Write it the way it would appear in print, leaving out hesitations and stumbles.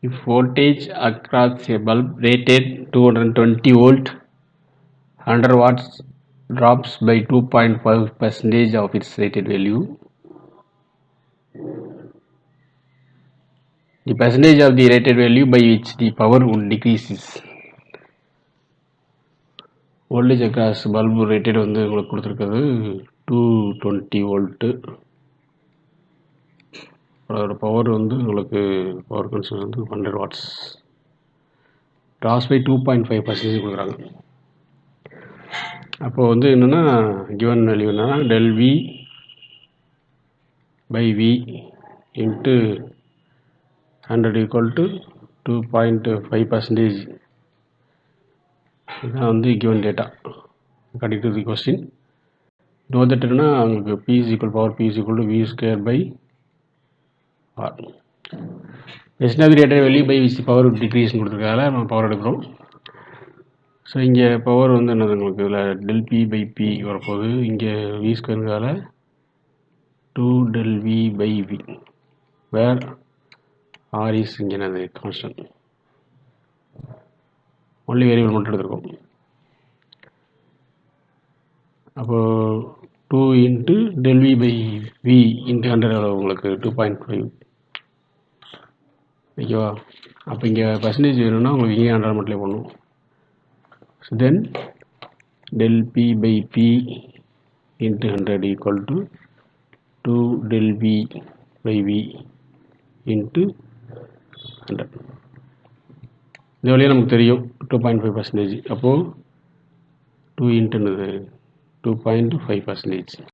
If voltage across a bulb rated 220 volt 100 watts drops by 2.5% of its rated value, the percentage of the rated value by which the power would decrease is. voltage across bulb rated வந்து உங்களுக்கு கொடுத்துருக்கிறது 220 volt. அதோட power வந்து உங்களுக்கு power consume வந்து 100 watts. Drops by 2.5% கொடுக்குறாங்க. அப்போது வந்து என்னென்னா கிவன் வேல்யூ என்னன்னா del V by V into 100 equal to 2.5%. இதுதான் வந்து given data according to the question. know that என்னன்னா உங்களுக்கு P is equal power P is equal to V square by R. estimate the rated value by which the power would decrease கொடுத்துருக்கால நம்ம power எடுக்கிறோம். So இங்கே power வந்து என்னது உங்களுக்கு இதில் del P by P வரப்போகுது. இங்கே V ஸ்கொயருங்கால 2 del V by V where R is இங்கே என்னது கான்ஸ்டன்ட். ஒன்லி வேரியபிள் மட்டும் எடுத்துருக்கோம். அப்போது 2 into del V by V into 100 உங்களுக்கு 2.5 ஓகேவா. அப்போ இங்கே பர்சன்டேஜ் வேணும்னா உங்களுக்கு இங்கே 100 மட்டும் பண்ணணும். So then del P by P into 100 equal to 2 del V by V into 100. இந்த வழியாக நமக்கு தெரியும் 2.5%. அப்போது 2 into 2.5%.